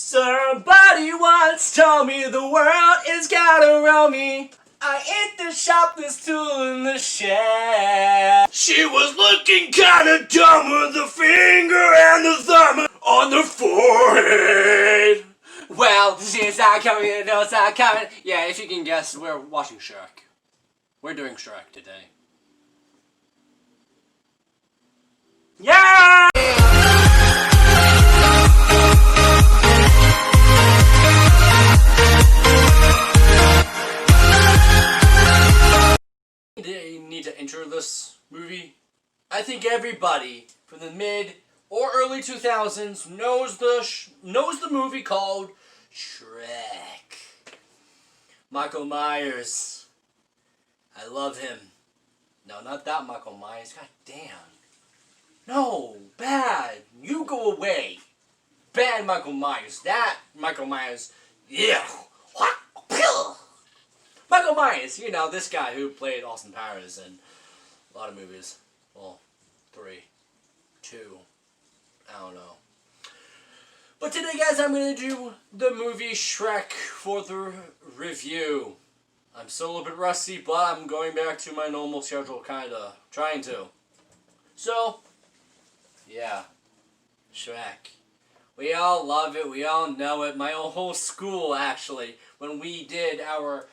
Somebody once told me the world is gotta roll me. I ain't the sharpest tool in the shed. She was looking kinda dumb with the finger and the thumb on the forehead. Well, she's not coming, the note's not coming. Yeah, if you can guess, we're watching Shrek. We're doing Shrek today. Yeah! They need to enter this movie. I think everybody from the mid or early 2000s knows the movie called Shrek. Michael Myers. I love him. No, not that Michael Myers. God damn. No, bad. You go away. Bad Michael Myers. That Michael Myers. Yeah. Michael Myers, you know, this guy who played Austin Powers in a lot of movies. Well, 3, 2, I don't know. But today, guys, I'm going to do the movie Shrek for the review. I'm still a little bit rusty, but I'm going back to my normal schedule, kinda. Trying to. So, yeah. Shrek. We all love it, we all know it. My whole school, actually, when we did our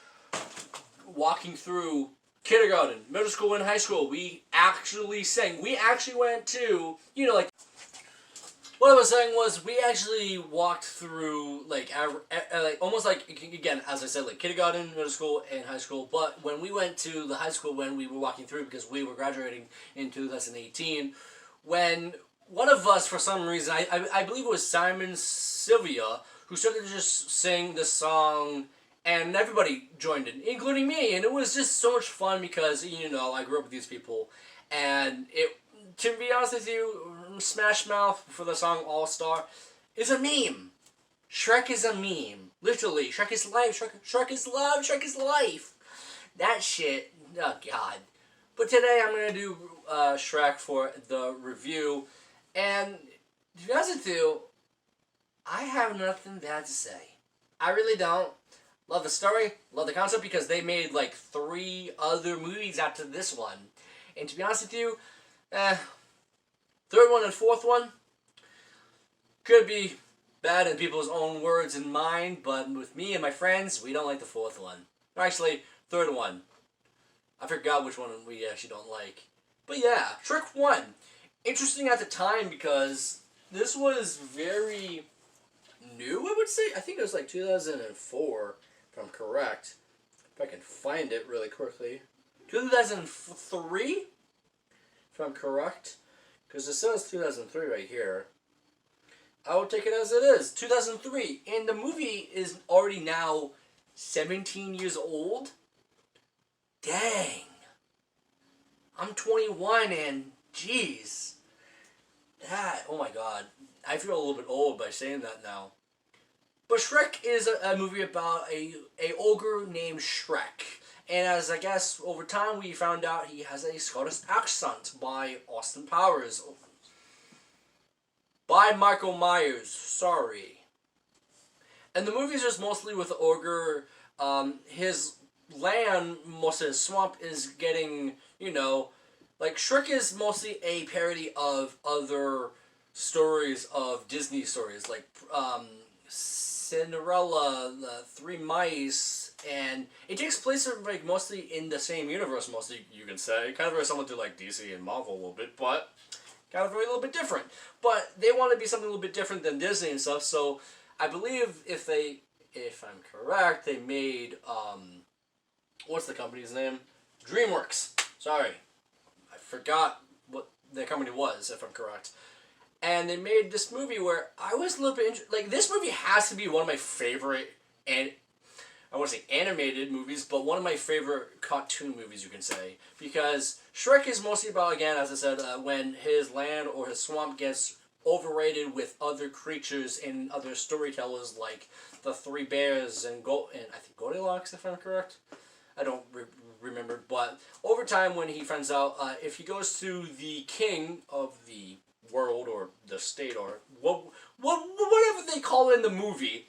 walking through kindergarten, middle school, and high school, we actually sang. We actually went to, you know, like, what I was saying was, we actually walked through, like, our, like, almost like, again, as I said, like, kindergarten, middle school, and high school, but when we went to the high school, when we were walking through, because we were graduating in 2018, when one of us, for some reason, I believe it was Simon Sylvia, who started to just sing the song, and everybody joined in, including me, and it was just so much fun because, you know, I grew up with these people, and it, to be honest with you, Smash Mouth for the song All-Star is a meme. Shrek is a meme. Literally, Shrek is life, Shrek is love, Shrek is life. That shit, oh god. But today I'm going to do Shrek for the review, and to be honest with you, I have nothing bad to say. I really don't. Love the story, love the concept, because they made like 3 other movies after this one. And to be honest with you, third one and fourth one could be bad in people's own words and mine, but with me and my friends, we don't like the fourth one. Or actually, third one. I forgot which one we actually don't like. But yeah, Shrek 1. Interesting at the time because this was very new, I would say. I think it was like 2004. If I'm correct. If I can find it really quickly. 2003? If I'm correct. Because it says 2003 right here. I will take it as it is. 2003. And the movie is already now 17 years old. Dang. I'm 21 and jeez. That, oh my god. I feel a little bit old by saying that now. But Shrek is a movie about a ogre named Shrek. And as I guess over time we found out he has a Scottish accent by Austin Powers. By Michael Myers, sorry. And the movie is just mostly with the ogre. His land, most of his swamp is getting, you know, like Shrek is mostly a parody of other stories of Disney stories, like Cinderella, the 3 Mice, and it takes place like mostly in the same universe, mostly you can say. Kind of very similar to like DC and Marvel a little bit, but kind of very little bit different. But they want to be something a little bit different than Disney and stuff, so I believe if I'm correct, they made, what's the company's name? DreamWorks. Sorry. I forgot what the company was, if I'm correct. And they made this movie where I was a little bit like, this movie has to be one of my favorite, and I want to say animated movies, but one of my favorite cartoon movies, you can say. Because Shrek is mostly about, again, as I said, when his land or his swamp gets overrated with other creatures and other storytellers, like the 3 bears and I think Goldilocks, if I'm correct. I don't remember, but over time when he finds out, if he goes to the king of the world or the state or whatever they call it in the movie.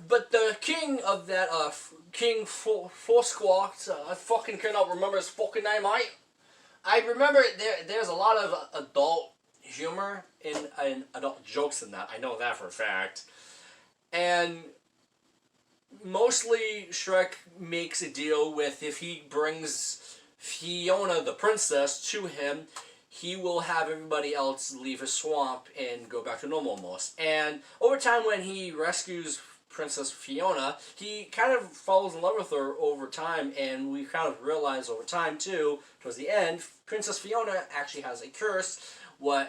But the king of that, King Forsquawk, I fucking cannot remember his fucking name. I remember there's a lot of adult humor in adult jokes in that. I know that for a fact. And mostly Shrek makes a deal with if he brings Fiona the princess to him, he will have everybody else leave his swamp and go back to normal almost. And over time when he rescues Princess Fiona, he kind of falls in love with her over time, and we kind of realize over time too, towards the end, Princess Fiona actually has a curse.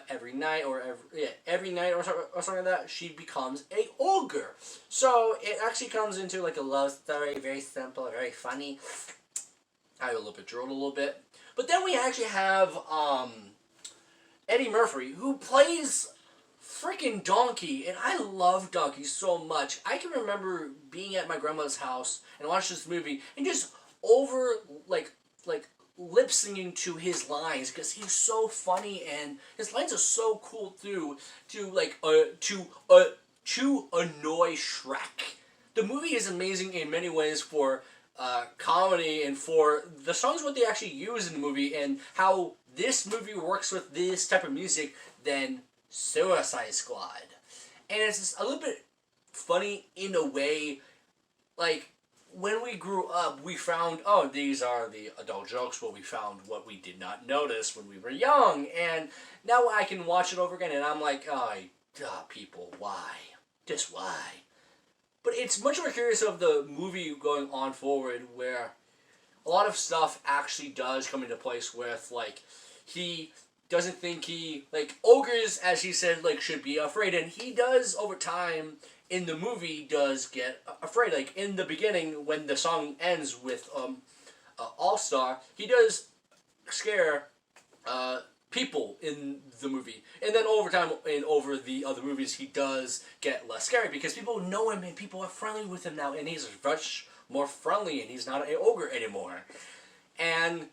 Every night or something like that, she becomes a ogre. So it actually comes into like a love story, very simple, very funny. I a little bit drooled a little bit, but then we actually have Eddie Murphy, who plays freaking Donkey, and I love Donkey so much. I can remember being at my grandma's house and watching this movie and just over like lip singing to his lines because he's so funny and his lines are so cool too. To annoy Shrek. The movie is amazing in many ways for comedy and for the songs what they actually use in the movie and how this movie works with this type of music than Suicide Squad. And it's just a little bit funny in a way, like when we grew up, we found, oh, these are the adult jokes, but we found what we did not notice when we were young. And now I can watch it over again, and I'm like, oh, people, why? Just why? But it's much more curious of the movie going on forward, where a lot of stuff actually does come into place with, like, he doesn't think ogres, as he said, should be afraid. And he does, over time, in the movie, does get afraid. Like, in the beginning, when the song ends with All-Star, he does scare people in the movie. And then over time, and over the other movies, he does get less scary because people know him and people are friendly with him now. And he's much more friendly and he's not an ogre anymore. And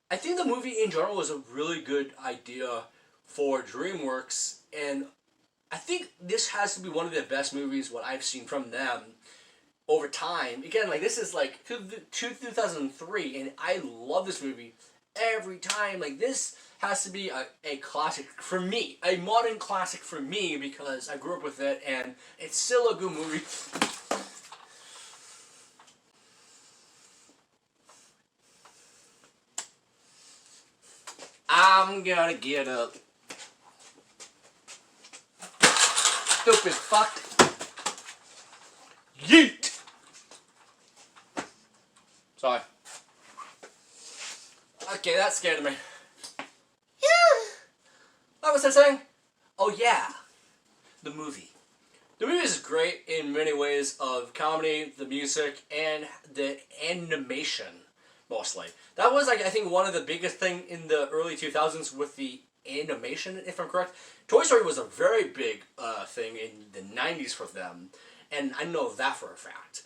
I think the movie in general was a really good idea for DreamWorks, and I think this has to be one of the best movies what I've seen from them over time. Again, this is 2003, and I love this movie every time. This has to be a classic for me, a modern classic for me, because I grew up with it, and it's still a good movie. I'm gonna get up. Stupid fuck. Yeet! Sorry. Okay, that scared me. Yeah! What was I saying? Oh yeah. The movie. The movie is great in many ways of comedy, the music, and the animation. Mostly. That was, I think, one of the biggest thing in the early 2000s with the animation, if I'm correct. Toy Story was a very big thing in the 90s for them, and I know that for a fact.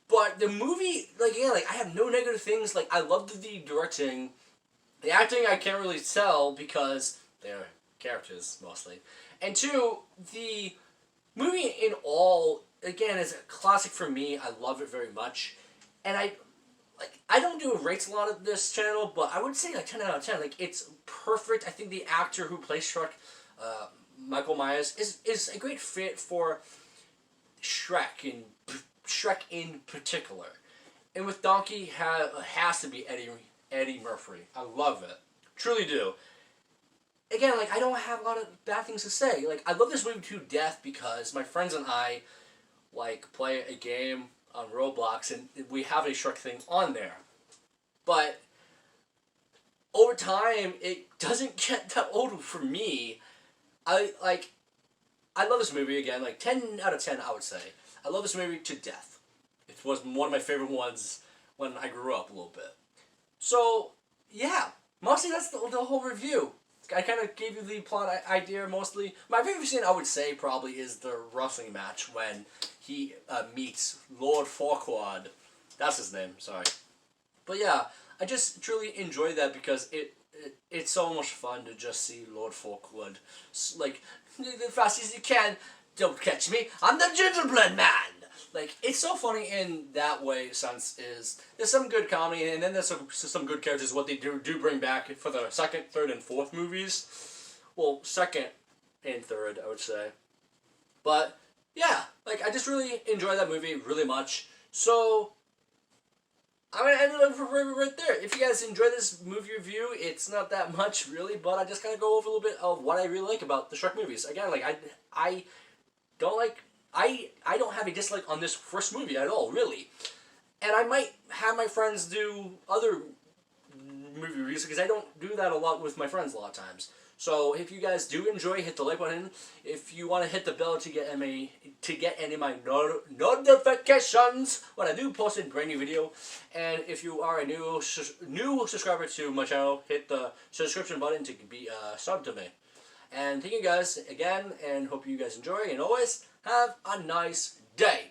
But the movie, I have no negative things. I loved the directing. The acting, I can't really tell because they're characters, mostly. And two, the movie in all, again, is a classic for me. I love it very much. And I don't do rates a lot of this channel, but I would say 10 out of 10. It's perfect. I think the actor who plays Shrek, Michael Myers, is a great fit for Shrek in particular. And with Donkey, has to be Eddie Murphy. I love it. Truly do. Again, I don't have a lot of bad things to say. I love this movie to death because my friends and I, play a game on Roblox, and we have a Shrek thing on there. But over time, it doesn't get that old for me. I love this movie again, 10 out of 10, I would say. I love this movie to death. It was one of my favorite ones when I grew up a little bit. So, yeah, mostly that's the whole review. I kind of gave you the plot idea mostly. My favorite scene, I would say, probably is the wrestling match when he meets Lord Farquaad. That's his name, sorry. But yeah, I just truly enjoyed that because it it's so much fun to just see Lord Forkwood, like, the fast as you can, don't catch me, I'm the gingerbread man! Like, it's so funny in that way, sense is, there's some good comedy, and then there's some good characters, what they do bring back for the second, third, and fourth movies. Well, second and third, I would say. But, yeah, like, I just really enjoy that movie really much. So, I'm going to end it right there. If you guys enjoy this movie review, it's not that much, really, but I just kind of go over a little bit of what I really like about the Shrek movies. Again, like, I don't like... I don't have a dislike on this first movie at all, really. And I might have my friends do other movie reviews, because I don't do that a lot with my friends a lot of times. So if you guys do enjoy, hit the like button. If you want to hit the bell to get any of my notifications when I do post a brand new video. And if you are a new subscriber to my channel, hit the subscription button to be sub to me. And thank you guys again, and hope you guys enjoy, and always have a nice day.